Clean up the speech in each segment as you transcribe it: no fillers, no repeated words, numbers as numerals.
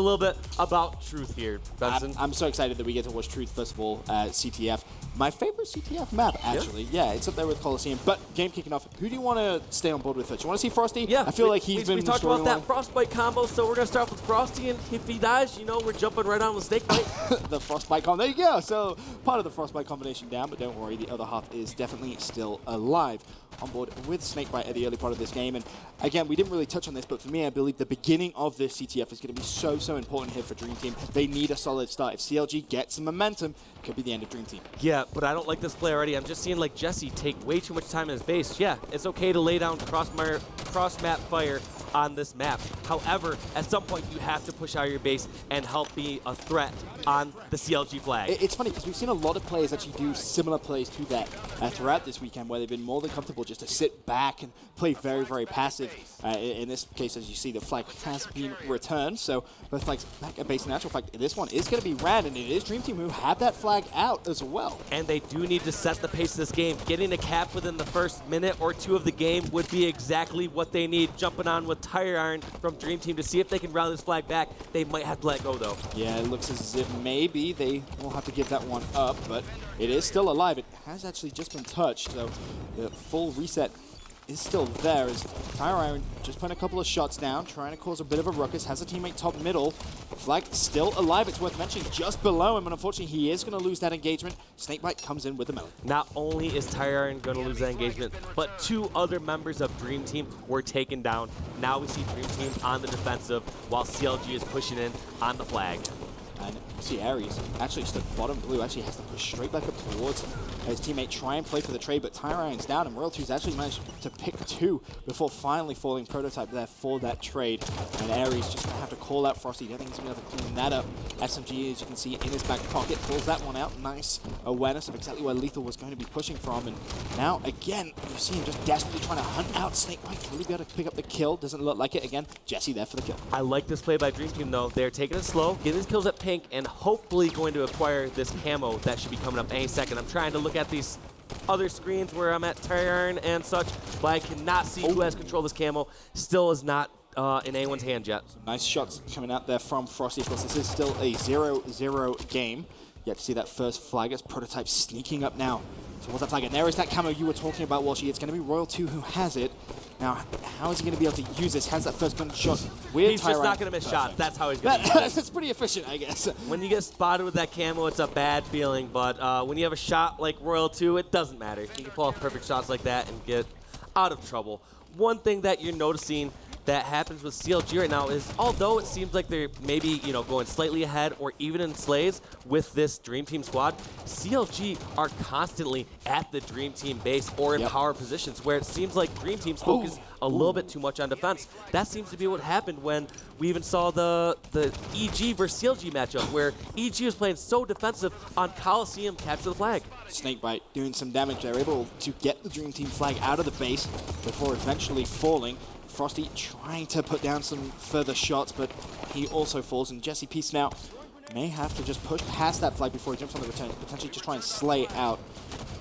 A little bit about Truth here, Benson. I'm so excited that we get to watch Truth, first of all, CTF. My favorite CTF map, actually. Yeah, it's up there with Coliseum. But game kicking off, who do you want to stay on board with first? You want to see Frosty? Yeah, I feel like he's been we talked about that Frostbite combo, so we're going to start with Frosty, and if he dies, you know, we're jumping right on with Snakebite. The Frostbite combo, there you go. So part of the Frostbite combination down, but don't worry, the other half is definitely still alive. On board with Snakebite at the early part of this game. And again, we didn't really touch on this, but for me, I believe the beginning of this CTF is going to be so important here for Dream Team. They need a solid start. If CLG gets some momentum, it could be the end of Dream Team. Yeah, but I don't like this play already. I'm just seeing like Jesse take way too much time in his base. Yeah, it's okay to lay down cross-map fire on this map. However, at some point, you have to push out your base and help be a threat on the CLG flag. It's funny because we've seen a lot of players actually do similar plays to that throughout this weekend, where they've been more than comfortable just to sit back and play very passive. In this case, as you see, the flag has been returned, so both flags back at base. In actual fact, this one is going to be Rad, and it is Dream Team who have that flag out as well. And they do need to set the pace of this game. Getting a cap within the first minute or two of the game would be exactly what they need. Jumping on with Tire Iron from Dream Team to see if they can rally this flag back. They might have to let go, though. Yeah, it looks as if maybe they will have to give that one up, but it is still alive. It has actually just been touched, so the full reset is still there as Tire Iron just putting a couple of shots down, trying to cause a bit of a ruckus, has a teammate top middle. Flag still alive, it's worth mentioning, just below him, and unfortunately he is going to lose that engagement. Snakebite comes in with the melee. Not only is Tire Iron going to lose that engagement, but two other members of Dream Team were taken down. Now we see Dream Team on the defensive while CLG is pushing in on the flag. And you see Aries actually stood bottom blue, actually has to push straight back up towards his teammate, try and play for the trade, but Tire Iron's down, and Royalty's actually managed to pick two before finally falling prototype there for that trade. And Aries just going to have to call out Frosty. I don't think he's going to have to clean that up. SMG, as you can see, in his back pocket, pulls that one out. Nice awareness of exactly where Lethal was going to be pushing from. And now, again, you see him just desperately trying to hunt out Snakebite. Will he be able to pick up the kill? Doesn't look like it. Again, Jesse there for the kill. I like this play by Dream Team, though. They're taking it slow, getting his kills at pink, and hopefully going to acquire this camo that should be coming up any second. I'm trying to look at these other screens where I'm at Tire Iron and such, but I cannot see who has control of this camo. Still is not in anyone's hand yet. Some nice shots coming out there from Frosty. Of course, this is still a 0-0 game. Yet to see that first flag as Prototype sneaking up now towards that flag. And there is that camo you were talking about, Walshy. It's going to be Royal 2 who has it. Now, how is he going to be able to use this? Has that first gunshot with He's just not going to miss shots. That's how he's going to use it. That's pretty efficient, I guess. When you get spotted with that camo, it's a bad feeling. But when you have a shot like Royal 2, it doesn't matter. You can pull off perfect shots like that and get out of trouble. One thing that you're noticing that happens with CLG right now is, although it seems like they're maybe, you know, going slightly ahead or even in slays with this Dream Team squad, CLG are constantly at the Dream Team base or in power positions, where it seems like Dream Team's focus a little bit too much on defense. That seems to be what happened when we even saw the EG versus CLG matchup, where EG was playing so defensive on Coliseum capture the flag. Snakebite doing some damage. They're able to get the Dream Team flag out of the base before eventually falling. Frosty trying to put down some further shots, but he also falls. And Jesse Peace now may have to just push past that flag before he jumps on the return, potentially just try and slay out.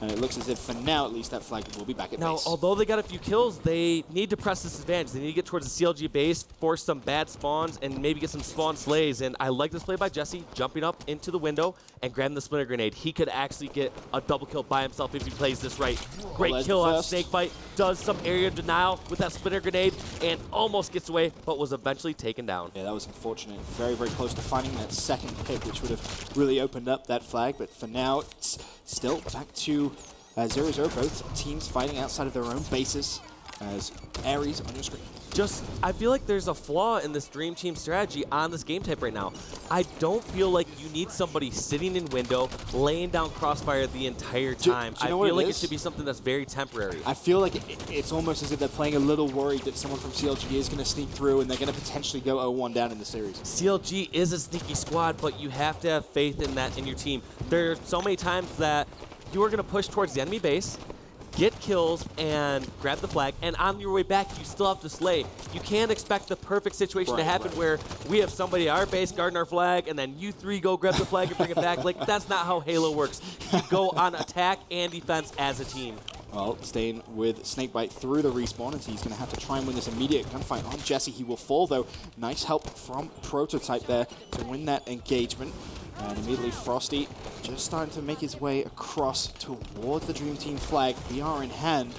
And it looks as if, for now at least, that flag will be back at now, base. Although they got a few kills, they need to press this advantage. They need to get towards the CLG base, force some bad spawns, and maybe get some spawn slays. And I like this play by Jesse, jumping up into the window and grabbing the splinter grenade. He could actually get a double kill by himself if he plays this right. Great kill on Snakebite. Does some area denial with that splinter grenade and almost gets away, but was eventually taken down. Yeah, that was unfortunate. Very close to finding that second pick, which would have really opened up that flag. But for now, it's still back to 0-0, both teams fighting outside of their own bases as Aries on your screen. I feel like there's a flaw in this Dream Team strategy on this game type right now. I don't feel like you need somebody sitting in window, laying down crossfire the entire time. I feel like it should be something that's very temporary. I feel like it's almost as if they're playing a little worried that someone from CLG is going to sneak through and they're going to potentially go 0-1 down in the series. CLG is a sneaky squad, but you have to have faith in that in your team. There are so many times that you are going to push towards the enemy base, get kills, and grab the flag, and on your way back, you still have to slay. You can't expect the perfect situation to happen where we have somebody at our base guarding our flag, and then you three go grab the flag and bring it back. Like, that's not how Halo works. You go on attack and defense as a team. Well, staying with Snakebite through the respawn, and so he's going to have to try and win this immediate gunfight on Jesse. He will fall, though. Nice help from Prototype there to win that engagement. And immediately Frosty just starting to make his way across towards the Dream Team flag, BR in hand.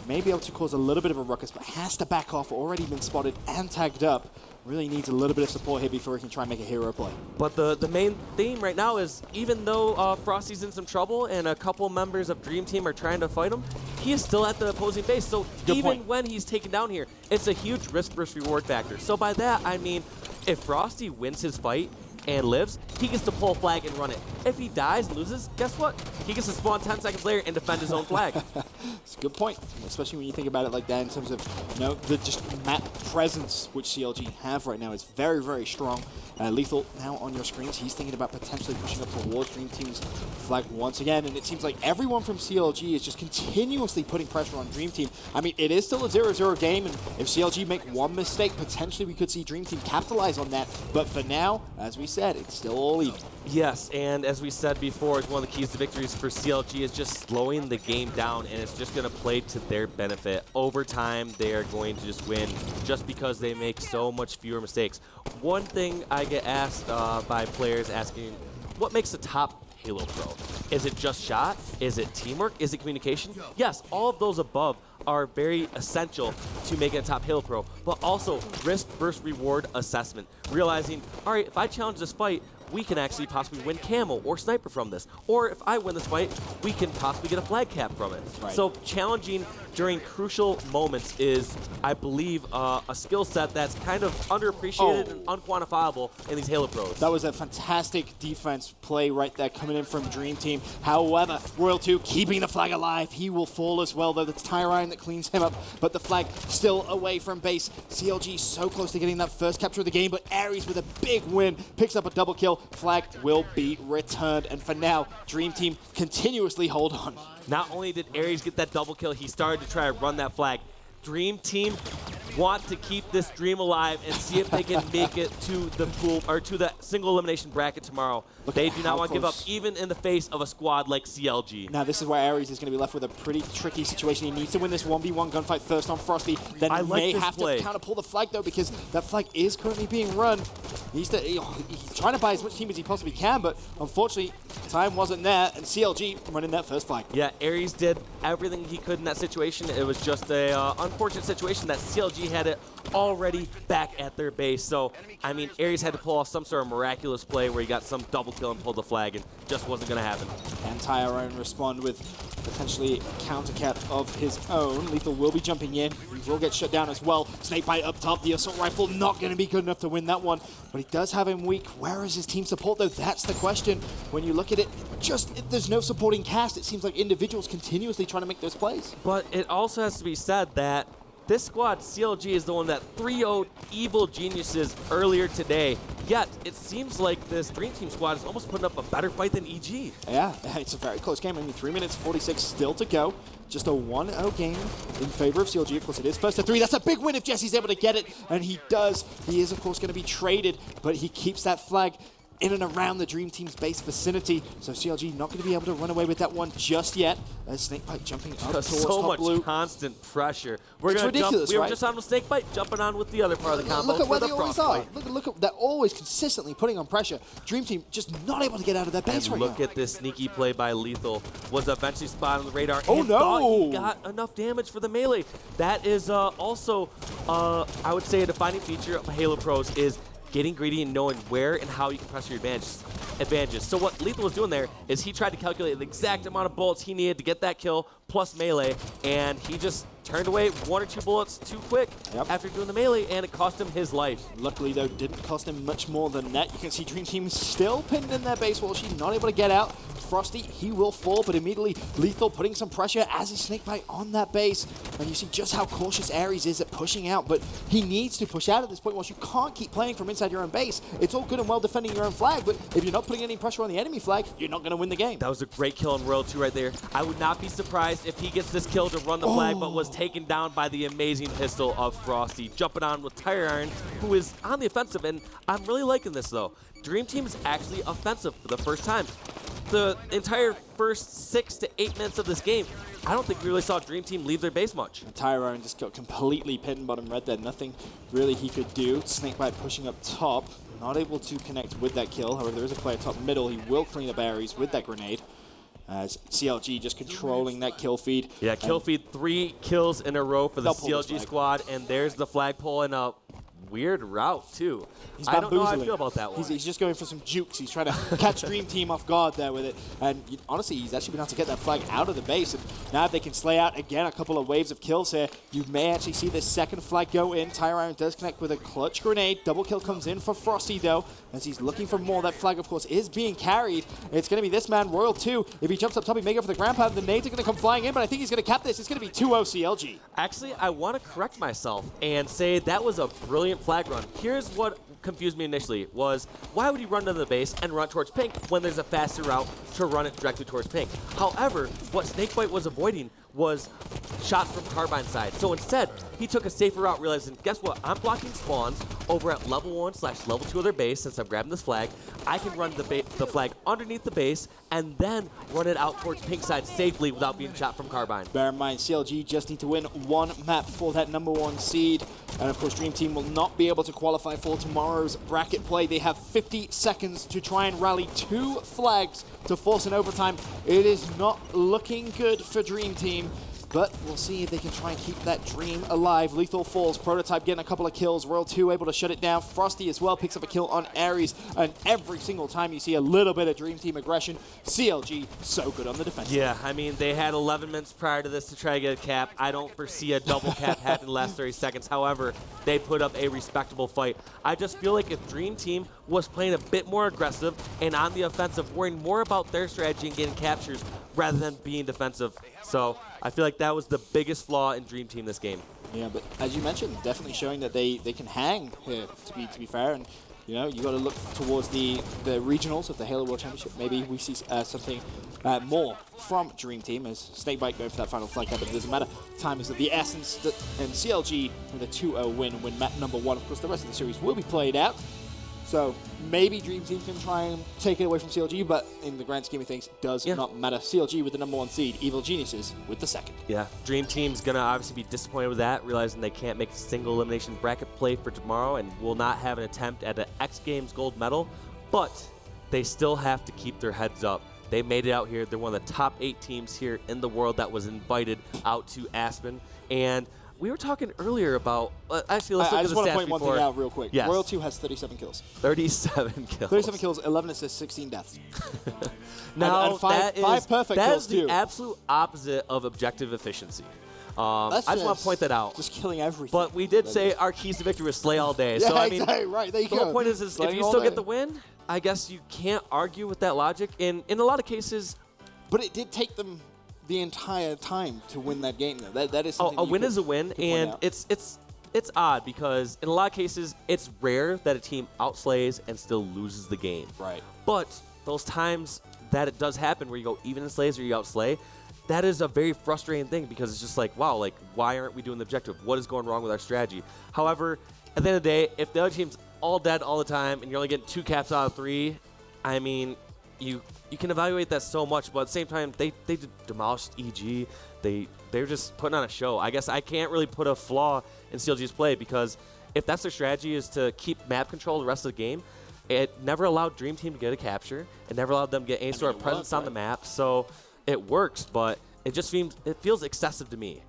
May be able to cause a little bit of a ruckus, but has to back off. Already been spotted and tagged up. Really needs a little bit of support here before he can try and make a hero play. But the main theme right now is, even though Frosty's in some trouble and a couple members of Dream Team are trying to fight him, he is still at the opposing base. So even when he's taken down here, it's a huge risk versus reward factor. So by that, I mean, if Frosty wins his fight and lives, he gets to pull a flag and run it. If he dies and loses, guess what? He gets to spawn 10 seconds later and defend his own flag. It's a good point, especially when you think about it like that in terms of, you know, the just map presence which CLG have right now is very, very strong. Lethal now on your screens. He's thinking about potentially pushing up towards Dream Team's flag once again, and it seems like everyone from CLG is just continuously putting pressure on Dream Team. I mean, it is still a 0-0 game, and if CLG make one mistake, potentially we could see Dream Team capitalize on that. But for now, as we said, it's still all even. Yes, and as we said before, it's one of the keys to victories for CLG is just slowing the game down, and it's just going to play to their benefit. Over time, they are going to just win just because they make so much fewer mistakes. One thing I get asked by players asking, what makes a top Halo Pro? Is it just shot? Is it teamwork? Is it communication? Yes, all of those above are very essential to making a top Halo Pro, but also risk versus reward assessment. Realizing, all right, if I challenge this fight, we can actually possibly win camo or sniper from this. Or if I win this fight, we can possibly get a flag cap from it. Right. So challenging during crucial moments is, I believe, a skill set that's kind of underappreciated and unquantifiable in these Halo Pros. That was a fantastic defense play right there coming in from Dream Team. However, Royal 2 keeping the flag alive. He will fall as well, though. It's Tyrion that cleans him up, but the flag still away from base. CLG so close to getting that first capture of the game, but Aries with a big win picks up a double kill. Flag will be returned, and for now, Dream Team continuously hold on. Not only did Aries get that double kill, he started to try to run that flag. Dream Team want to keep this dream alive and see if they can make it to the pool or to the single elimination bracket tomorrow. They do not want to give up, even in the face of a squad like CLG. Now, this is where Aries is going to be left with a pretty tricky situation. He needs to win this 1v1 gunfight first on Frosty. Then he may have to counter-pull the flag, though, because that flag is currently being run. He's trying to buy as much team as he possibly can, but unfortunately, time wasn't there, and CLG running that first flag. Yeah, Aries did everything he could in that situation. It was just a unfortunate situation that CLG had it already back at their base. So, I mean, Aries had to pull off some sort of miraculous play where he got some double kill and pulled the flag, and just wasn't going to happen. And Tyrion respond with potentially a counter cap of his own. Lethal will be jumping in. He will get shut down as well. Snakebite up top. The assault rifle not going to be good enough to win that one, but he does have him weak. Where is his team support, though? That's the question. When you look at it, there's no supporting cast. It seems like individuals continuously trying to make those plays. But it also has to be said that this squad, CLG, is the one that 3-0'd Evil Geniuses earlier today. Yet, it seems like this Dream Team squad is almost putting up a better fight than EG. Yeah, it's a very close game. I mean, 3 minutes 46 still to go. Just a 1-0 game in favor of CLG. Of course, it is first to 3. That's a big win if Jesse's able to get it, and he does. He is, of course, going to be traded, but he keeps that flag in and around the Dream Team's base vicinity. So CLG not going to be able to run away with that one just yet. Snakebite jumping up towards so top much blue. constant pressure. It's ridiculous, we were right? just on the Snakebite, jumping on with the other part of the combo. Look at where the they always are. Look at they're always consistently putting on pressure. Dream Team just not able to get out of their base right now. Look at this sneaky play by Lethal. Was eventually spotted on the radar. Oh, and no! Thought he got enough damage for the melee. That is also, I would say, a defining feature of Halo Pros is getting greedy and knowing where and how you can press your advantages. So what Lethal was doing there is he tried to calculate the exact amount of bullets he needed to get that kill plus melee, and he just turned away 1 or 2 bullets too quick after doing the melee, and it cost him his life. Luckily, though, didn't cost him much more than that. You can see Dream Team still pinned in their base wall. She's not able to get out. Frosty, he will fall, but immediately Lethal putting some pressure as a Snakebite on that base. And you see just how cautious Aries is at pushing out, but he needs to push out at this point. Once you can't keep playing from inside your own base, it's all good and well defending your own flag, but if you're not putting any pressure on the enemy flag, you're not going to win the game. That was a great kill on Royal 2 right there. I would not be surprised if he gets this kill to run the flag, but was taken down by the amazing pistol of Frosty. Jumping on with Tyrion, who is on the offensive, and I'm really liking this, though. Dream Team is actually offensive for the first time. the entire first 6 to 8 minutes of this game, I don't think we really saw Dream Team leave their base much. And Tyrone just got completely pinned bottom red there. Nothing really he could do. Snakebite pushing up top, not able to connect with that kill. However, there is a player top middle. He will clean up Ares with that grenade. As CLG just controlling that kill feed. Yeah, kill feed, 3 kills in a row for the CLG squad, and there's the flagpole in a weird route, too. I don't know how I feel about that one. He's just going for some jukes. He's trying to catch Dream Team off guard there with it. And honestly, he's actually been able to get that flag out of the base. And now if they can slay out, again, a couple of waves of kills here, you may actually see this second flag go in. Tyrone does connect with a clutch grenade. Double kill comes in for Frosty, though, as he's looking for more. That flag, of course, is being carried. It's going to be this man, Royal 2. If he jumps up top, he may go for the ground pound. The nades are going to come flying in, but I think he's going to cap this. It's going to be 2-0 CLG. Actually, I want to correct myself and say that was a brilliant flag run. Here's what confused me initially was, why would he run to the base and run towards pink when there's a faster route to run it directly towards pink? However, what Snakebite was avoiding was shots from Carbine side. So instead, he took a safer route, realizing, guess what? I'm blocking spawns over at level 1/level 2 of their base. Since I'm grabbing this flag, I can run the flag underneath the base and then run it out towards pink side safely without being shot from Carbine. Bear in mind, CLG just need to win 1 map for that #1 seed. And of course, Dream Team will not be able to qualify for tomorrow's bracket play. They have 50 seconds to try and rally 2 flags to force an overtime. It is not looking good for Dream Team, but we'll see if they can try and keep that dream alive. Lethal Falls, Prototype getting a couple of kills. Royal 2 able to shut it down. Frosty as well picks up a kill on Ares. And every single time you see a little bit of Dream Team aggression, CLG so good on the defense. Yeah, I mean, they had 11 minutes prior to this to try to get a cap. I don't foresee a double cap happening in the last 30 seconds. However, they put up a respectable fight. I just feel like if Dream Team was playing a bit more aggressive and on the offensive, worrying more about their strategy and getting captures rather than being defensive. So I feel like that was the biggest flaw in Dream Team this game. Yeah, but as you mentioned, definitely showing that they can hang here, to be fair. And you know, you got to look towards the regionals of the Halo World Championship. Maybe we see something more from Dream Team as Snakebite going for that final flag cap, but it doesn't matter. Time is of the essence, and CLG with a 2-0 win map #1. Of course, the rest of the series will be played out. So maybe Dream Team can try and take it away from CLG, but in the grand scheme of things, does not matter. CLG with the #1 seed, Evil Geniuses with the 2nd. Yeah, Dream Team's going to obviously be disappointed with that, realizing they can't make a single elimination bracket play for tomorrow and will not have an attempt at an X Games gold medal, but they still have to keep their heads up. They made it out here. They're one of the top 8 teams here in the world that was invited out to Aspen, and we were talking earlier about, actually, let's look at the stats before. I just want to point one thing out real quick. Yes. Royal 2 has 37 kills. 37 kills. 37 kills, 11 assists, 16 deaths. Now, and five perfect that kills, is the too. absolute opposite of objective efficiency. I just want to point that out. Just killing everything. But we did say our keys to victory was slay all day. Yeah, so, I mean, exactly, right. There you the go. whole point is if you still get the win, I guess you can't argue with that logic. In a lot of cases. But it did take them the entire time to win that game, though. That is something a win is a win, and it's odd because in a lot of cases it's rare that a team outslays and still loses the game. Right. But those times that it does happen where you go even in slays or you outslay, that is a very frustrating thing because it's just like, wow, like why aren't we doing the objective? What is going wrong with our strategy? However, at the end of the day, if the other team's all dead all the time and you're only getting 2 caps out of 3, I mean, you can evaluate that so much, but at the same time, they demolished EG. They're just putting on a show. I guess I can't really put a flaw in CLG's play because if that's their strategy is to keep map control the rest of the game, it never allowed Dream Team to get a capture. It never allowed them to get any sort of presence on the map. So it works, but it just feels excessive to me.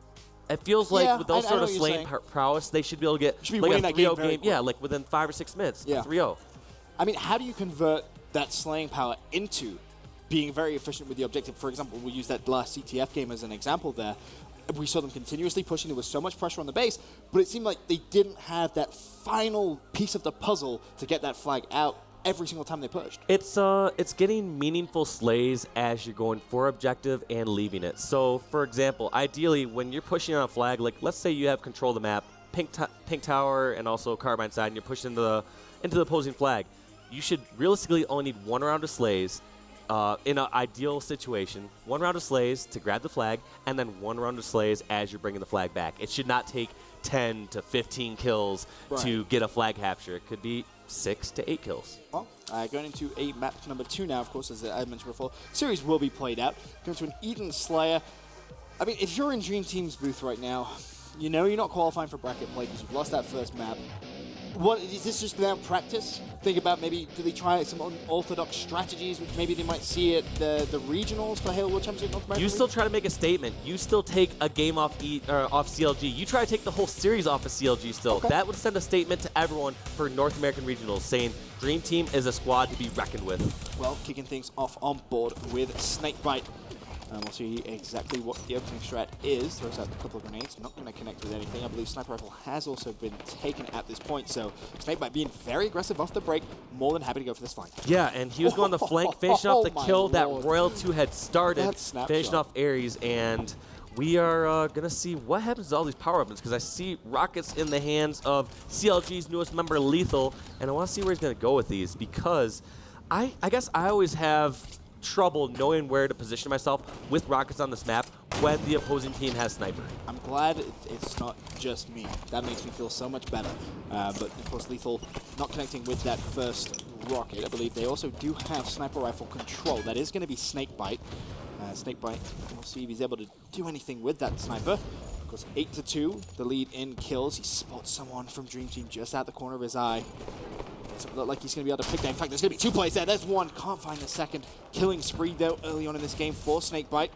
It feels like with those sort of slaying prowess, they should be able to get like a 3-0 game. Yeah, like within 5 or 6 minutes. Yeah. 3-0. I mean, how do you convert that slaying power into being very efficient with the objective? For example, we'll use that last CTF game as an example there. We saw them continuously pushing. There was so much pressure on the base, but it seemed like they didn't have that final piece of the puzzle to get that flag out every single time they pushed. It's getting meaningful slays as you're going for objective and leaving it. So, for example, ideally, when you're pushing on a flag, like let's say you have control of the map, pink tower and also Carbine side, and you're pushing into the opposing flag, you should realistically only need 1 round of slays in an ideal situation. 1 round of slays to grab the flag, and then 1 round of slays as you're bringing the flag back. It should not take 10 to 15 kills to get a flag capture. It could be 6 to 8 kills. Well, going into map number 2 now, of course, as I mentioned before. Series will be played out. Going to an Eden Slayer. I mean, if you're in Dream Team's booth right now, you know you're not qualifying for bracket play because you've lost that first map. What is this just now practice? Think about maybe do they try some unorthodox strategies, which maybe they might see at the regionals for Halo World Championship North American. You still try to make a statement. You still take a game off off CLG. You try to take the whole series off of CLG still. Okay. That would send a statement to everyone for North American regionals saying Dream Team is a squad to be reckoned with. Well, kicking things off on board with Snakebite. We'll see exactly what the opening strat is. Throws out a couple of grenades. Not going to connect with anything. I believe Sniper Rifle has also been taken at this point. So Snakebite being very aggressive off the break. More than happy to go for this flank. Yeah, and he was going the flank, finishing off the kill that Lord. Royal 2 had started, finishing off Ares. And we are going to see what happens to all these power weapons because I see rockets in the hands of CLG's newest member, Lethal. And I want to see where he's going to go with these because I guess I always have trouble knowing where to position myself with rockets on this map when the opposing team has sniper. I'm glad it's not just me. That makes me feel so much better. But of course, Lethal not connecting with that first rocket. I believe they also do have sniper rifle control. That is going to be Snakebite. Snakebite, we'll see if he's able to do anything with that sniper. Of course, 8-2, the lead in kills. He spots someone from Dream Team just out the corner of his eye. Doesn't look like he's going to be able to pick that. In fact, there's going to be 2 plays there. There's one. Can't find the second. Killing spree, though, early on in this game for Snakebite.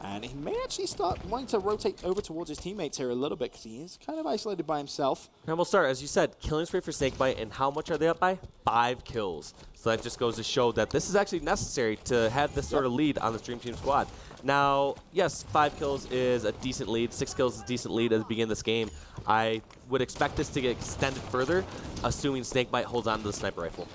And he may actually start wanting to rotate over towards his teammates here a little bit because he is kind of isolated by himself. And we'll start, as you said, killing spree for Snakebite. And how much are they up by? 5 kills. So that just goes to show that this is actually necessary to have this sort of lead on this Dream Team squad. Now, yes, 5 kills is a decent lead. 6 kills is a decent lead at the beginning of this game. I would expect this to get extended further, assuming Snakebite holds on to the sniper rifle.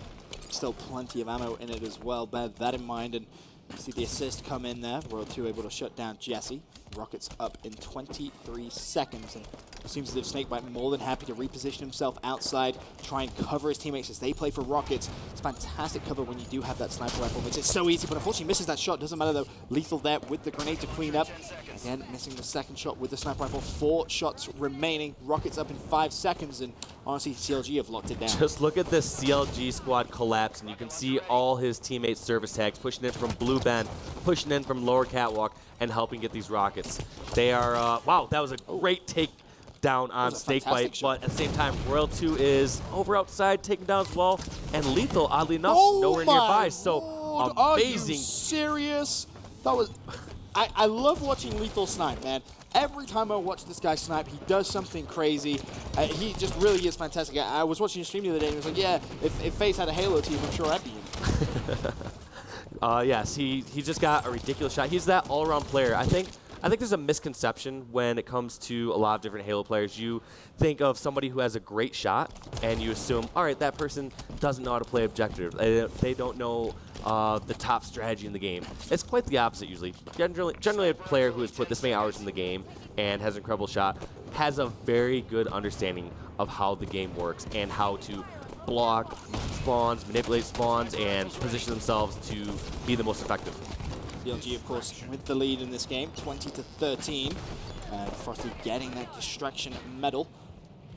Still plenty of ammo in it as well. Bear that in mind. And you see the assist come in there. Royal 2 able to shut down Jesse. Rockets up in 23 seconds. And it seems as if Snakebite more than happy to reposition himself outside, try and cover his teammates as they play for Rockets. It's fantastic cover when you do have that sniper rifle. Makes it so easy, but unfortunately misses that shot. Doesn't matter though. Lethal there with the grenade to clean up. Again, missing the second shot with the sniper rifle. 4 shots remaining. Rockets up in 5 seconds, and honestly, CLG have locked it down. Just look at this CLG squad collapse, and you can see all his teammates' service tags pushing in from Blue Bend, pushing in from Lower Catwalk, and helping get these rockets. They are, wow, that was a great take down on Snakebite, but at the same time, Royal 2 is over outside, taken down as well, and Lethal, oddly enough, nowhere nearby. So amazing. Are you serious? That was. I love watching Lethal snipe, man. Every time I watch this guy snipe, he does something crazy. He just really is fantastic. I was watching a stream the other day, and he was like, yeah, if FaZe had a Halo team, I'm sure I'd be in. Yes, he just got a ridiculous shot. He's that all-around player. I think there's a misconception when it comes to a lot of different Halo players. You think of somebody who has a great shot, and you assume, all right, that person doesn't know how to play objective. They don't know the top strategy in the game. It's quite the opposite usually. Generally, a player who has put this many hours in the game and has an incredible shot has a very good understanding of how the game works and how to block spawns, manipulate spawns, and position themselves to be the most effective. CLG, of course, with the lead in this game, 20-13. And Frosty getting that distraction medal.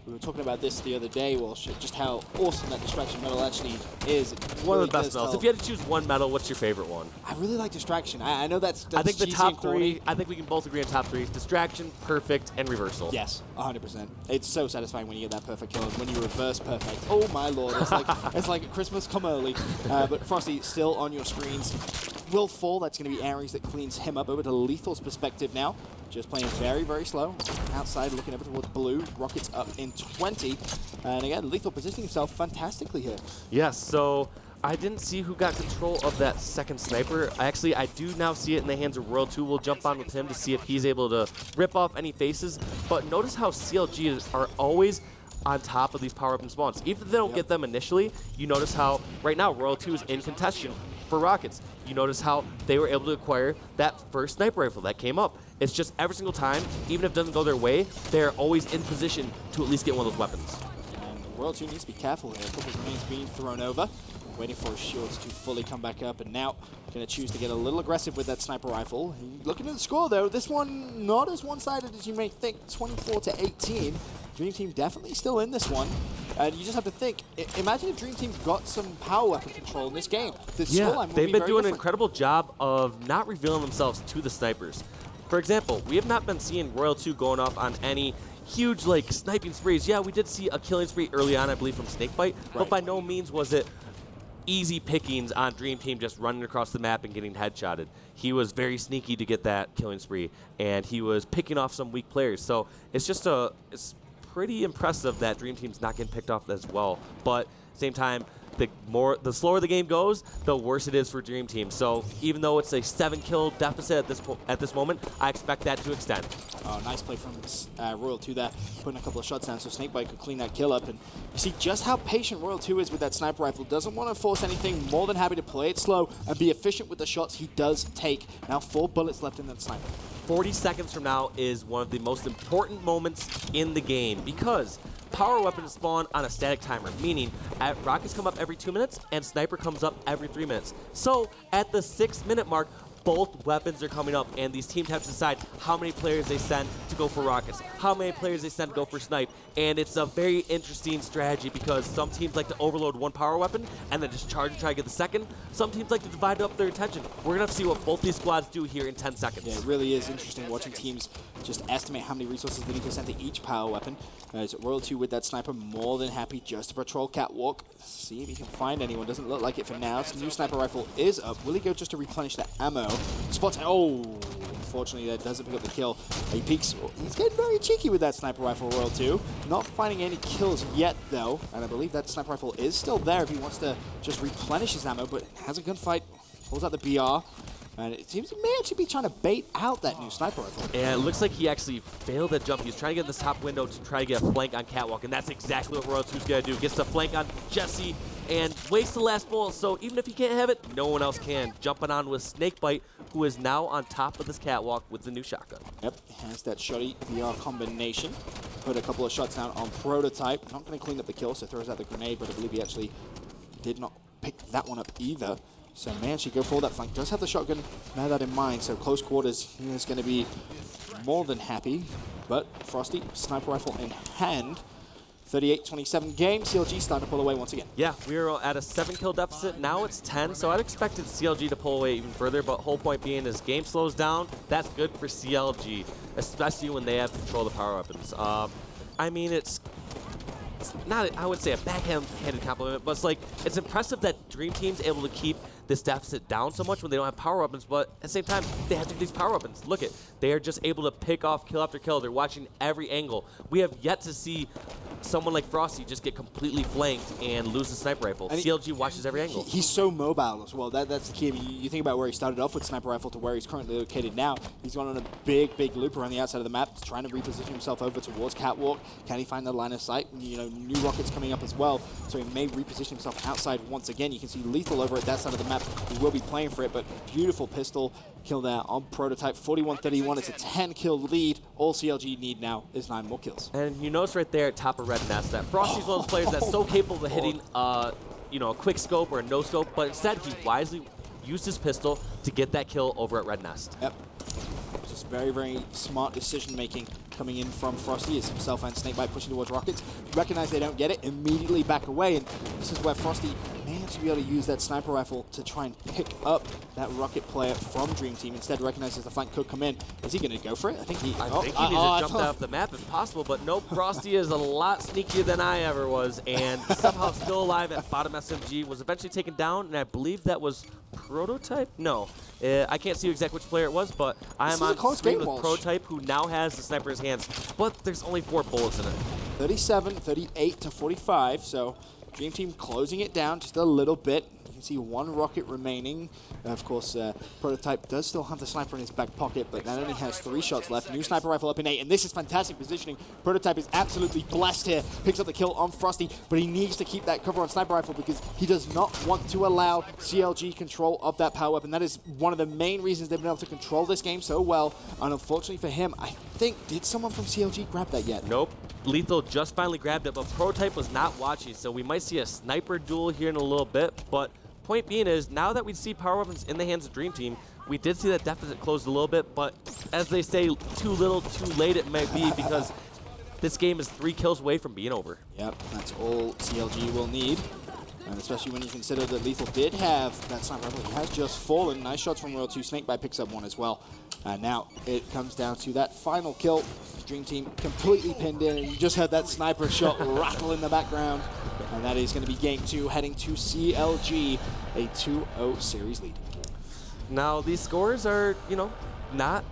We were talking about this the other day, Walsh, just how awesome that distraction medal actually is. One of the best medals. If you had to choose one medal, what's your favorite one? I really like distraction. I know that's I think the top 3, I think we can both agree on top 3. Distraction, perfect, and reversal. Yes, 100%. It's so satisfying when you get that perfect kill, and when you reverse perfect. Oh my lord, it's like Christmas come early. But Frosty still on your screens. Will fall, that's going to be Ares that cleans him up. Over to Lethal's perspective now. Just playing very, very slow. Outside, looking over towards Blue. Rockets up in 20. And again, Lethal positioning himself fantastically here. Yes, so I didn't see who got control of that second sniper. Actually, I do now see it in the hands of Royal 2. We'll jump on with him to see if he's able to rip off any faces. But notice how CLG are always on top of these power weapon spawns. Even if they don't get them initially, you notice how right now Royal 2 is in contention for rockets. You notice how they were able to acquire that first sniper rifle that came up. It's just every single time, even if it doesn't go their way, they're always in position to at least get one of those weapons. And Royal 2 needs to be careful here. A couple of grenades being thrown over, waiting for his shields to fully come back up, and now going to choose to get a little aggressive with that sniper rifle. Looking at the score though, this one not as one-sided as you may think, 24-18. Dream Team definitely still in this one. And you just have to think, imagine if Dream Team got some power weapon control in this game. The Yeah, scoreline would they've be been very doing an different. incredible job of not revealing themselves to the snipers. For example, we have not been seeing Royal 2 going off on any huge like sniping sprees. Yeah, we did see a killing spree early on, I believe, from Snakebite, but by no means was it easy pickings on Dream Team just running across the map and getting headshotted. He was very sneaky to get that killing spree, and he was picking off some weak players. So it's just it's pretty impressive that Dream Team's not getting picked off as well. But same time, the slower the game goes, the worse it is for Dream Team. So even though it's a 7-kill deficit at this moment, I expect that to extend. Oh, nice play from Royal 2 there, putting a couple of shots down so Snakebite could clean that kill up. And you see just how patient Royal 2 is with that sniper rifle. Doesn't want to force anything, more than happy to play it slow and be efficient with the shots he does take. Now 4 bullets left in that sniper. 40 seconds from now is one of the most important moments in the game because power weapons spawn on a static timer, meaning rockets come up every 2 minutes and sniper comes up every 3 minutes. So at the 6-minute mark, both weapons are coming up, and these teams have to decide how many players they send to go for rockets, how many players they send to go for snipe, and it's a very interesting strategy because some teams like to overload one power weapon and then just charge and try to get the second. Some teams like to divide up their attention. We're going to have to see what both these squads do here in 10 seconds. Yeah, it really is interesting watching teams just estimate how many resources they need to send to each power weapon. As Royal 2 with that sniper more than happy just to patrol catwalk, see if he can find anyone. Doesn't look like it for now. So new sniper rifle is up. Will he go just to replenish that ammo? Spots, oh, unfortunately that doesn't pick up the kill. He peeks, he's getting very cheeky with that sniper rifle, Royal 2. Not finding any kills yet though, and I believe that sniper rifle is still there if he wants to just replenish his ammo, but has a gunfight, pulls out the BR. And it seems he may actually be trying to bait out that new sniper rifle. And it looks like he actually failed that jump. He was trying to get in this top window to try to get a flank on Catwalk, and that's exactly what Royal 2's going to do. Gets the flank on Jesse and wastes the last bullet, so even if he can't have it, no one else can. Jumping on with Snakebite, who is now on top of this Catwalk with the new shotgun. Yep, has that shoddy VR combination. Put a couple of shots down on Prototype. Not going to clean up the kill, so throws out the grenade, but I believe he actually did not pick that one up either. So may actually go for that flank. Does have the shotgun, bear that in mind. So close quarters, he is going to be more than happy. But Frosty, sniper rifle in hand. 38-27 game. CLG starting to pull away once again. Yeah, we are at a 7-kill deficit. Now it's 10, so I'd expected CLG to pull away even further, but whole point being is game slows down. That's good for CLG, especially when they have control of the power weapons. I mean, it's not, I would say, a backhanded compliment, but it's impressive that Dream Team's able to keep this deficit down so much when they don't have power weapons, but at the same time, they have to get these power weapons. Look it, they are just able to pick off kill after kill. They're watching every angle. We have yet to see someone like Frosty just get completely flanked and lose the sniper rifle. And CLG watches every angle. He's so mobile as well. That's the key. I mean, you think about where he started off with sniper rifle to where he's currently located now. He's gone on a big loop around the outside of the map, trying to reposition himself over towards Catwalk. Can he find the line of sight? You know, new rockets coming up as well, so he may reposition himself outside once again. You can see Lethal over at that side of the map. He will be playing for it, but beautiful pistol kill there on Prototype. 41-31. It's a 10-kill lead. All CLG need now is 9 more kills. And you notice right there at top of Red Nest that Frosty's one of those players that's so capable of hitting you know, a quick scope or a no scope, but instead he wisely used his pistol to get that kill over at Red Nest. Yep. Just very smart decision making coming in from Frosty as himself and Snakebite pushing towards rockets. Recognize they don't get it, immediately back away, and this is where Frosty may actually be able to use that sniper rifle to try and pick up that rocket player from Dream Team. Instead, recognizes the flank could come in. Is he going to go for it? I think he needs to jump off the map if possible, but nope, Frosty is a lot sneakier than I ever was, and somehow still alive at bottom SMG, was eventually taken down, and I believe that was Prototype? No. I can't see exactly which player it was, but I am on screen with Prototype, who now has the sniper in his hands, but there's only 4 bullets in it. 37, 38 to 45, so Dream Team closing it down just a little bit. You can see 1 rocket remaining. Of course, Prototype does still have the sniper in his back pocket, but that only has 3 shots left. New sniper rifle up in 8, and this is fantastic positioning. Prototype is absolutely blessed here. Picks up the kill on Frosty, but he needs to keep that cover on sniper rifle because he does not want to allow CLG control of that power weapon. That is one of the main reasons they've been able to control this game so well, and unfortunately for him, I think, did someone from CLG grab that yet? Nope. Lethal just finally grabbed it, but Prototype was not watching, so we might see a sniper duel here in a little bit, but point being is, now that we see power weapons in the hands of Dream Team, we did see that deficit closed a little bit, but as they say, too little, too late it may be, because this game is 3 kills away from being over. Yep, that's all CLG will need. And especially when you consider that Lethal did have that sniper rifle. He has just fallen. Nice shots from Royal 2. Snakebite picks up one as well. And now it comes down to that final kill. Dream Team completely pinned in. And you just heard that sniper shot rattle in the background. And that is going to be game 2, heading to CLG, a 2-0 series lead. Now, these scores are, you know, not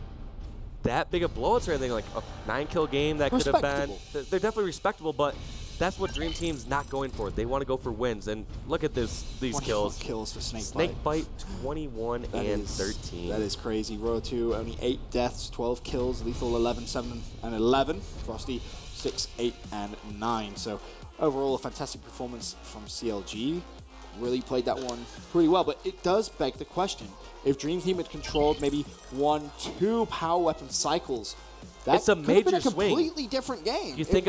that big of blowouts or anything. Like a 9-kill game that could have been. They're definitely respectable, but that's what Dream Team's not going for. They want to go for wins. And look at these kills. Kills for Snakebite. Snakebite 21 and 13. That is crazy. Royal 2 only 8 deaths, 12 kills. Lethal 11, 7, and 11. Frosty 6, 8, and 9. So overall, a fantastic performance from CLG. Really played that one pretty well, but it does beg the question. If Dream Team had controlled maybe 1, 2 power weapon cycles, it's a major swing. Completely different game. You think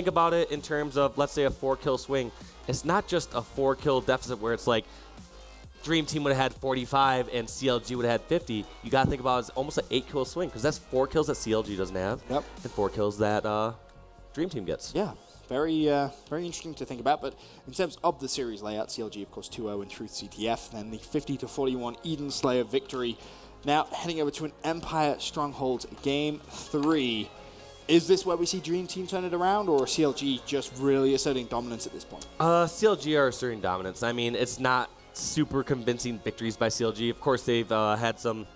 about it in terms of, let's say, a 4-kill swing. It's not just a 4-kill deficit where it's like Dream Team would have had 45 and CLG would have had 50. You got to think about it as almost an 8-kill swing because that's 4 kills that CLG doesn't have, and 4 kills that Dream Team gets. Yeah. Very interesting to think about, but in terms of the series layout, CLG, of course, 2-0 in Truth CTF, then the 50-41 Eden Slayer victory. Now, heading over to an Empire Stronghold Game 3. Is this where we see Dream Team turn it around, or CLG just really asserting dominance at this point? CLG are asserting dominance. I mean, it's not super convincing victories by CLG. Of course, they've had some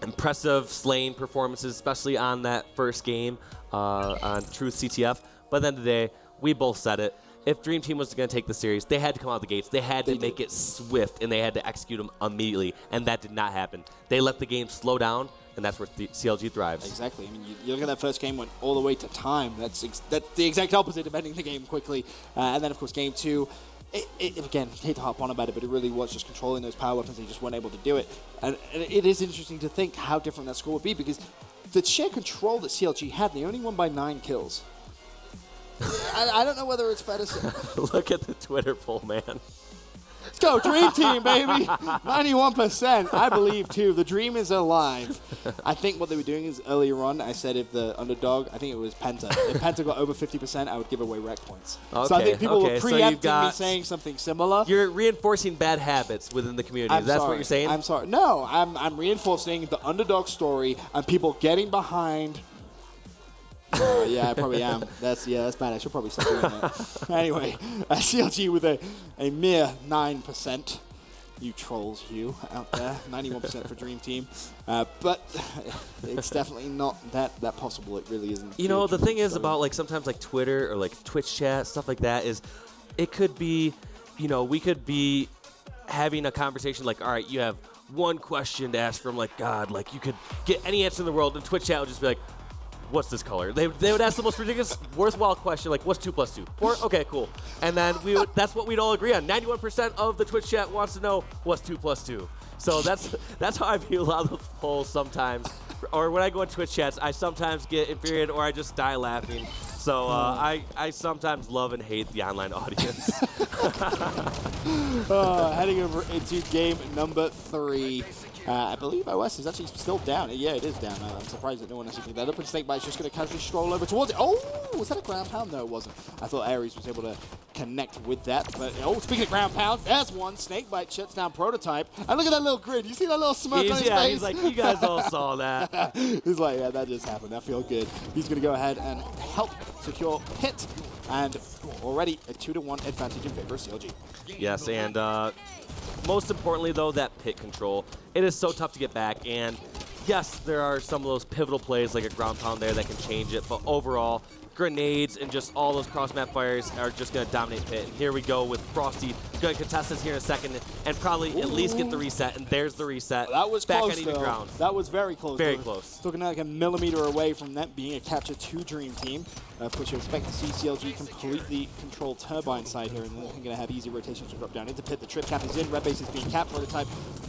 impressive slaying performances, especially on that first game on Truth CTF. But at the end of the day, we both said it. If Dream Team was going to take the series, they had to come out of the gates. They had to make it swift, and they had to execute them immediately, and that did not happen. They let the game slow down, and that's where CLG thrives. Exactly. I mean, you look at that first game, went all the way to time. That's the exact opposite of ending the game quickly. And then, of course, game 2, again, hate to harp on about it, but it really was just controlling those power weapons. They just weren't able to do it. And it is interesting to think how different that score would be, because the sheer control that CLG had, they only won by 9 kills. I don't know whether it's fair to say. Look at the Twitter poll, man. Let's go, Dream Team, baby. 91%. I believe, too. The dream is alive. I think what they were doing is earlier on, I said if the underdog, I think it was Penta. If Penta got over 50%, I would give away rec points. Okay, so I think people were preempting me saying something similar. You're reinforcing bad habits within the community. That's what you're saying? I'm sorry. No, I'm reinforcing the underdog story and people getting behind. Yeah, I probably am. That's bad. I should probably stop doing that. Anyway, CLG with a mere 9%. You trolls, you out there. 91% for Dream Team. But it's definitely not that possible. It really isn't. You know, the thing is about like sometimes like Twitter or like Twitch chat, stuff like that is it could be, you know, we could be having a conversation like, all right, you have one question to ask from like God, like you could get any answer in the world, and Twitch chat would just be like, what's this color? They would ask the most ridiculous, worthwhile question, like, what's 2 + 2? 4? Okay, cool. And then that's what we'd all agree on. 91% of the Twitch chat wants to know what's 2 + 2. So that's how I view a lot of those polls sometimes. Or when I go in Twitch chats, I sometimes get infuriated or I just die laughing. So I sometimes love and hate the online audience. Heading over into game number 3. I believe OS is actually still down. Yeah, it is down. I'm surprised that no one actually picked that up. And Snakebite's just going to casually stroll over towards it. Oh, was that a ground pound? No, it wasn't. I thought Ares was able to connect with that. But, speaking of ground pound, there's one. Snakebite shuts down Prototype. And look at that little grin. You see that little smirk on his face? He's like, you guys all saw that. He's like, yeah, that just happened. That feels good. He's going to go ahead and help secure Pit. And already a 2-1 advantage in favor of CLG. Yes, and most importantly, though, that pit control. It is so tough to get back, and yes, there are some of those pivotal plays like a ground pound there that can change it, but overall, grenades and just all those cross-map fires are just going to dominate pit. And here we go with Frosty. Going to contest this here in a second and probably at least get the reset, and there's the reset. That was back close, on even ground. That was very close. Very close. Talking like a millimeter away from that being a capture to Dream Team. Of course, you expect to see CLG completely control Turbine side here, and then they're going to have easy rotations to drop down into pit. The trip cap is in. Red base is being capped. Prototype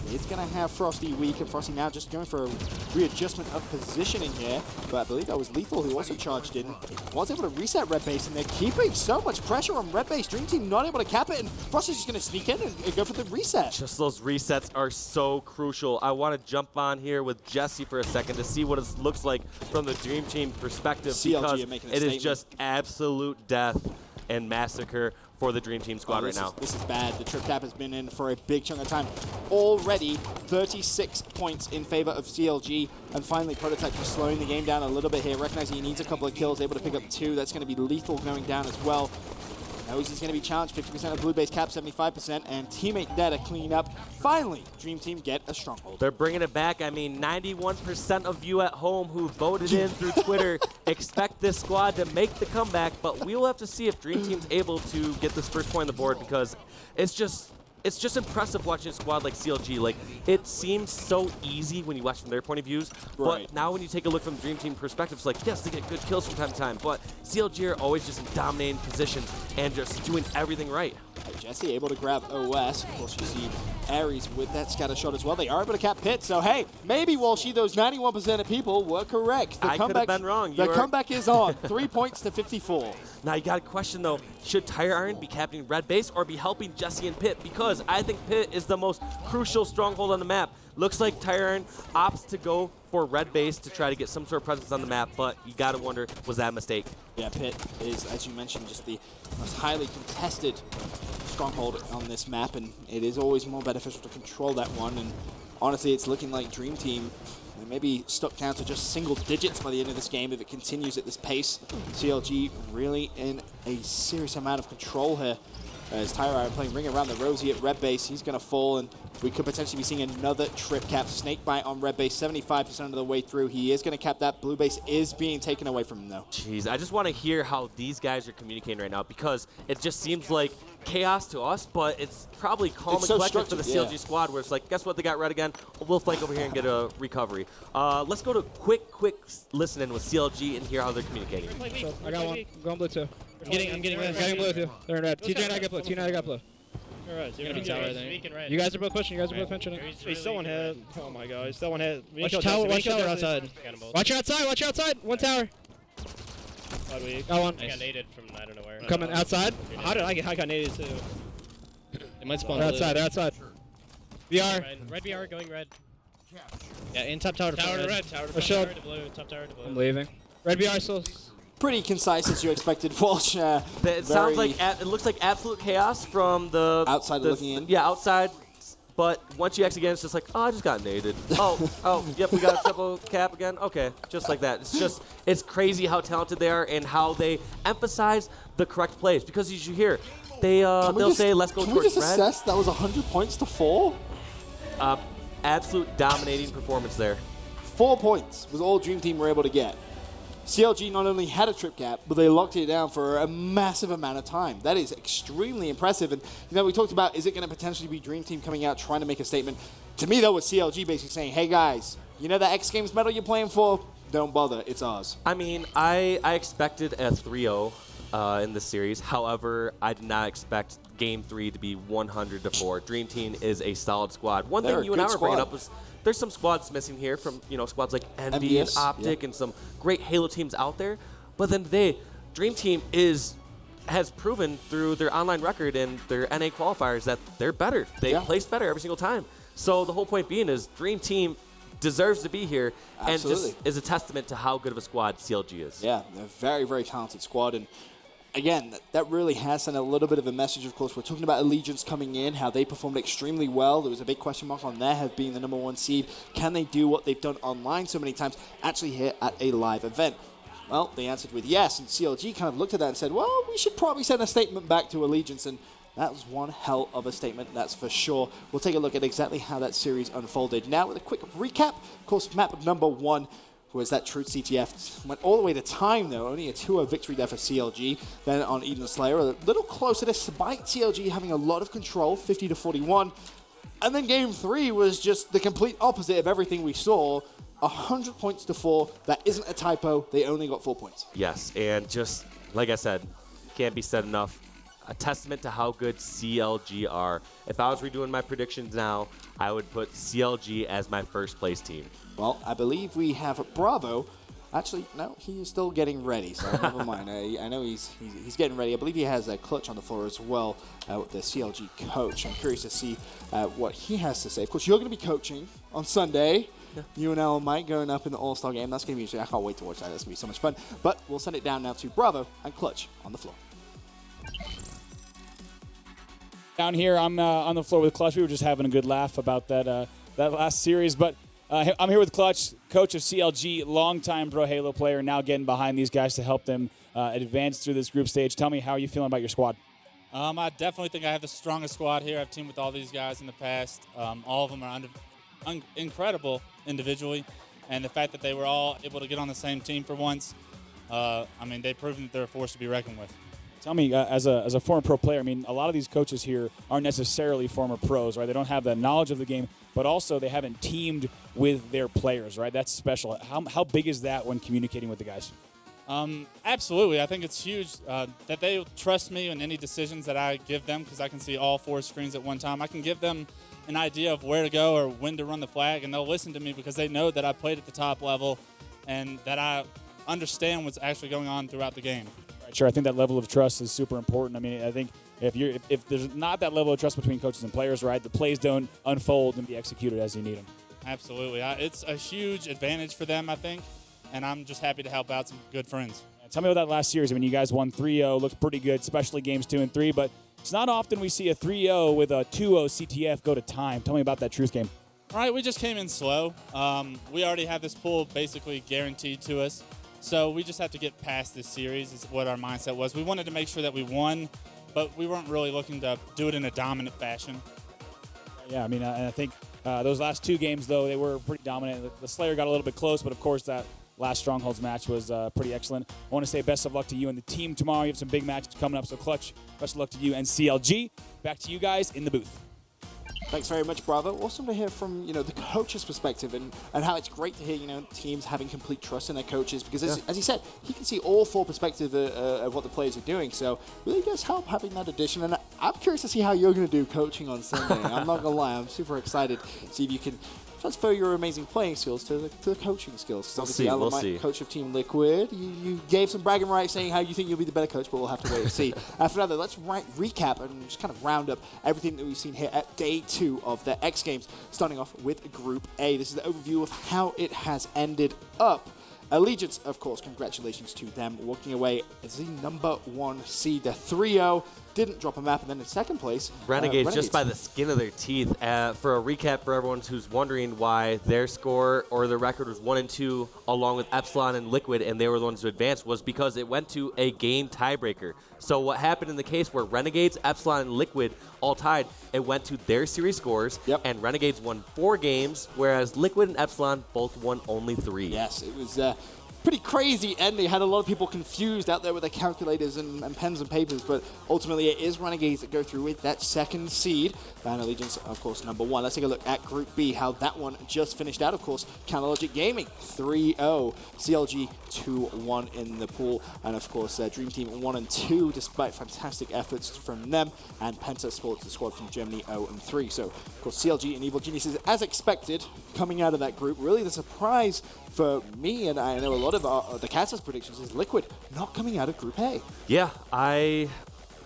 It's going to have Frosty weak, and Frosty now just going for a readjustment of positioning here. But I believe that was Lethal who also charged in. Was able to reset Red Base, and they're keeping so much pressure on Red Base. Dream Team not able to cap it, and Frosty's just going to sneak in and go for the reset. Just those resets are so crucial. I want to jump on here with Jesse for a second to see what it looks like from the Dream Team perspective, CLG because are making a it statement. is just absolute death and massacre for the Dream Team squad right now. This is bad. The trip cap has been in for a big chunk of time. Already 36 points in favor of CLG. And finally, Prototype just slowing the game down a little bit here, recognizing he needs a couple of kills, able to pick up 2. That's going to be Lethal going down as well. Knows he's going to be challenged. 50% of blue base cap, 75%, and teammate dead, a clean up. Finally, Dream Team get a stronghold. They're bringing it back. I mean, 91% of you at home who voted in through Twitter expect this squad to make the comeback, but we will have to see if Dream Team's able to get this first point on the board, because it's just impressive watching a squad like CLG. Like, it seems so easy when you watch from their point of views, Right. but now when you take a look from the Dream Team perspective, it's like, yes, they get good kills from time to time, but CLG are always just in dominating positions and just doing everything right. Jesse able to grab OS. Of course, you see Aries with that scatter shot as well. They are able to cap Pit, so hey, maybe Walshy, those 91% of people were correct. The I could have been wrong. The comeback is on. 3 points to 54. Now you got a question though, should Tire Iron be capping Red Base or be helping Jesse and Pit? Because I think Pit is the most crucial stronghold on the map. Looks like Tire Iron opts to go for Red Base to try to get some sort of presence on the map, but you gotta wonder, was that a mistake? Yeah, Pit is, as you mentioned, just the most highly contested stronghold on this map, and it is always more beneficial to control that one. And honestly, it's looking like Dream Team, they may be stuck down to just single digits by the end of this game if it continues at this pace. CLG really in a serious amount of control here. As Tire Iron playing Ring Around the Rosie at Red Base, he's going to fall, and we could potentially be seeing another trip cap. Snakebite on Red Base, 75% of the way through. He is going to cap that. Blue Base is being taken away from him, though. Jeez, I just want to hear how these guys are communicating right now, because it just seems like chaos to us, but it's probably calm and collected for the CLG squad, where it's like, guess what, they got red again. We'll flank over here and get a recovery. Let's go to quick listen-in with CLG and hear how they're communicating. I got one. I'm going blue too. I'm getting red. I'm getting blue too. They're in red. TJ and I got blue. TJ and I got blue. Alright, You guys are both pushing. You guys are both pinching it. He's still one hit. Oh my god, he's still one hit. Watch tower outside. Watch your outside. Watch your outside. One tower. Got one. I got naded from I don't know where. Coming outside. How did I got naded too? It might spawn They're outside. They're outside. VR. Red VR going red. Yeah, in top tower to Tower to red. red. Tower to shield. blue. Top tower to blue. I'm leaving. Red VR still. Pretty concise as you expected, Walsh. It sounds like it looks like absolute chaos from the outside looking in. Yeah, outside. But once you exit again, it's just like, oh, I just got naded. oh, yep, we got a triple cap again. Okay, just like that. It's crazy how talented they are and how they emphasize the correct plays. Because as you hear, they'll say, let's go towards red. Can we just red. assess that was 100 points to 4? Absolute dominating performance there. 4 points was all Dream Team were able to get. CLG not only had a trip cap, but they locked it down for a massive amount of time. That is extremely impressive. And, you know, we talked about, is it going to potentially be Dream Team coming out trying to make a statement? To me, that was CLG basically saying, hey, guys, you know that X Games medal you're playing for? Don't bother. It's ours. I mean, I expected a 3-0 in this series. However, I did not expect Game 3 to be 100-4. Dream Team is a solid squad. One thing you and I were bringing up was there's some squads missing here from, squads like Envy and Optic and some great Halo teams out there. But then today, Dream Team has proven through their online record and their NA qualifiers that they're better. They place better every single time. So the whole point being is Dream Team deserves to be here and just is a testament to how good of a squad CLG is. Yeah, they're a very, very talented squad. And again, that really has sent a little bit of a message. Of course, we're talking about Allegiance coming in, how they performed extremely well. There was a big question mark on their have being the #1 seed. Can they do what they've done online so many times, actually here at a live event? Well, they answered with yes, and CLG kind of looked at that and said, well, we should probably send a statement back to Allegiance, and that was one hell of a statement, that's for sure. We'll take a look at exactly how that series unfolded. Now, with a quick recap, of course, map #1 was that Truth CTF. Went all the way to time, though. Only a 2-0 victory there for CLG. Then on Eden Slayer, a little closer, despite CLG having a lot of control, 50-41. And then Game 3 was just the complete opposite of everything we saw. 100 points to 4. That isn't a typo. They only got 4 points. Yes, and just like I said, can't be said enough. a testament to how good CLG are. If I was redoing my predictions now, I would put CLG as my first place team. Well, I believe we have Bravo. Actually, no, he is still getting ready, so never mind. I know he's getting ready. I believe he has a Clutch on the floor as well with the CLG coach. I'm curious to see what he has to say. Of course, you're going to be coaching on Sunday. Yeah. UNL and Mike going up in the All-Star game. That's going to be interesting. I can't wait to watch that. That's going to be so much fun. But we'll send it down now to Bravo and Clutch on the floor. Down here, I'm on the floor with Clutch. We were just having a good laugh about that last series, but I'm here with Clutch, coach of CLG, longtime Pro Halo player, now getting behind these guys to help them advance through this group stage. Tell me, how are you feeling about your squad? I definitely think I have the strongest squad here. I've teamed with all these guys in the past. All of them are incredible individually, and the fact that they were all able to get on the same team for once, they've proven that they're a force to be reckoned with. Tell me, as a former pro player, a lot of these coaches here aren't necessarily former pros, right? They don't have the knowledge of the game, but also they haven't teamed with their players, right? That's special. How big is that when communicating with the guys? Absolutely. I think it's huge that they trust me in any decisions that I give them, because I can see all 4 screens at one time. I can give them an idea of where to go or when to run the flag, and they'll listen to me because they know that I played at the top level and that I understand what's actually going on throughout the game. Sure, I think that level of trust is super important. I think if there's not that level of trust between coaches and players, right, the plays don't unfold and be executed as you need them. Absolutely. It's a huge advantage for them, I think, and I'm just happy to help out some good friends. Tell me about that last series. You guys won 3-0, looked pretty good, especially games 2 and 3, but it's not often we see a 3-0 with a 2-0 CTF go to time. Tell me about that truth game. All right, we just came in slow. We already have this pool basically guaranteed to us. So we just have to get past this series is what our mindset was. We wanted to make sure that we won, but we weren't really looking to do it in a dominant fashion. Yeah, I think those last 2 games, though, they were pretty dominant. The Slayer got a little bit close, but of course that last Strongholds match was pretty excellent. I want to say best of luck to you and the team tomorrow. You have some big matches coming up, so Clutch, best of luck to you and CLG. Back to you guys in the booth. Thanks very much, Bravo. Awesome to hear from the coach's perspective and how it's great to hear teams having complete trust in their coaches, because as he said, he can see all 4 perspectives of what the players are doing. So really does help having that addition. And I'm curious to see how you're going to do coaching on Sunday. I'm not gonna lie, I'm super excited to see if you can transfer your amazing playing skills to the coaching skills. We'll see. We'll see. Coach of Team Liquid, you gave some bragging rights saying how you think you'll be the better coach, but we'll have to wait and see. For now, though, let's recap and just kind of round up everything that we've seen here at Day 2 of the X Games, starting off with Group A. This is the overview of how it has ended up. Allegiance, of course, congratulations to them, walking away as the number 1 seed. The 3-0 didn't drop a map, and then in second place, Renegades just by the skin of their teeth. For a recap for everyone who's wondering why their score or their record was 1 and 2, along with Epsilon and Liquid, and they were the ones who advanced, was because it went to a game tiebreaker. So what happened in the case where Renegades, Epsilon, and Liquid all tied, it went to their series scores, and Renegades won 4 games, whereas Liquid and Epsilon both won only 3. Yes, it was pretty crazy ending. Had a lot of people confused out there with their calculators and pens and papers, but ultimately it is Renegades that go through with that second seed. And Allegiance, of course, number 1. Let's take a look at Group B, how that one just finished out. Of course, Counterlogic Gaming, 3-0. CLG, 2-1 in the pool. And, of course, Dream Team 1 and 2, despite fantastic efforts from them. And Penta Sports, the squad from Germany, 0 and 3. So, of course, CLG and Evil Geniuses, as expected, coming out of that group. Really the surprise for me, and I know a lot of the Caster's predictions, is Liquid not coming out of Group A. Yeah,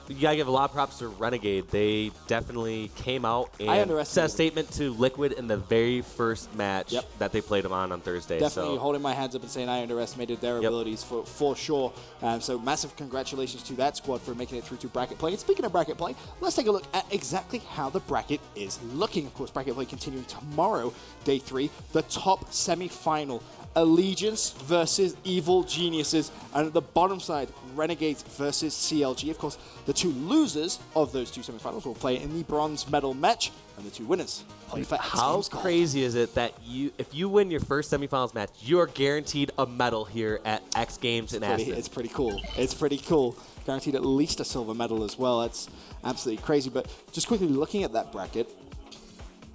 you gotta give a lot of props to Renegade. They definitely came out and set a statement to Liquid in the very first match that they played them on Thursday. Definitely holding my hands up and saying I underestimated their abilities for sure. So massive congratulations to that squad for making it through to bracket play. And speaking of bracket play, let's take a look at exactly how the bracket is looking. Of course, bracket play continuing tomorrow, Day 3, the top semi-final. Allegiance versus Evil Geniuses, and at the bottom side, Renegades versus CLG. Of course, the 2 losers of those 2 semifinals will play in the bronze medal match, and the 2 winners play for X How Games Gold. crazy is it that if you win your first semifinals match, you are guaranteed a medal here at X Games in Aspen? It's pretty cool. It's pretty cool. Guaranteed at least a silver medal as well. That's absolutely crazy. But just quickly looking at that bracket,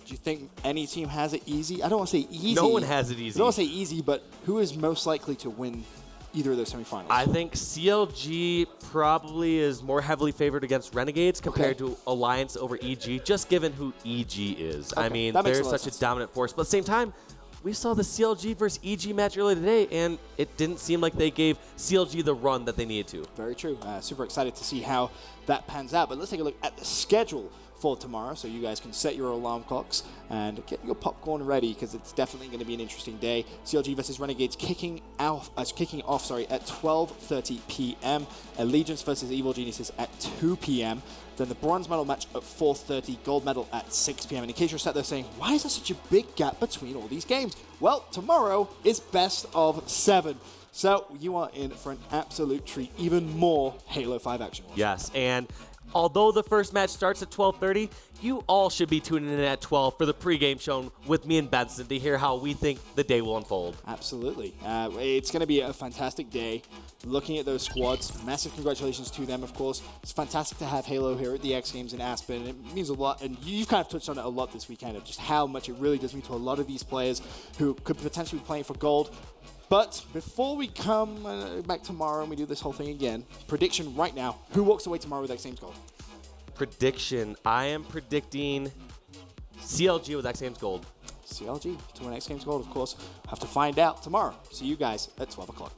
do you think any team has it easy? I don't want to say easy. No one has it easy. I don't want to say easy, but who is most likely to win either of those semifinals? I think CLG probably is more heavily favored against Renegades compared to Alliance over EG, just given who EG is. I mean, that makes they're a lot of such a sense. dominant force. But at the same time, we saw the CLG versus EG match earlier today, and it didn't seem like they gave CLG the run that they needed to. Very true. Super excited to see how that pans out. But let's take a look at the schedule for tomorrow, so you guys can set your alarm clocks and get your popcorn ready, because it's definitely going to be an interesting day. CLG versus Renegades kicking off at 12:30 p.m. Allegiance versus Evil Geniuses at 2 p.m. Then the bronze medal match at 4:30, gold medal at 6 p.m. And in case you're sat there saying, why is there such a big gap between all these games? Well, tomorrow is best of 7. So you are in for an absolute treat, even more Halo 5 action. Yes, and although the first match starts at 12:30, you all should be tuning in at 12 for the pregame show with me and Benson to hear how we think the day will unfold. Absolutely. It's going to be a fantastic day. Looking at those squads, massive congratulations to them, of course. It's fantastic to have Halo here at the X Games in Aspen. It means a lot, and you've kind of touched on it a lot this weekend, of just how much it really does mean to a lot of these players who could potentially be playing for gold. But before we come back tomorrow and we do this whole thing again, prediction right now, who walks away tomorrow with X Games gold? Prediction. I am predicting CLG with X Games gold. CLG to win X Games gold, of course. Have to find out tomorrow. See you guys at 12 o'clock.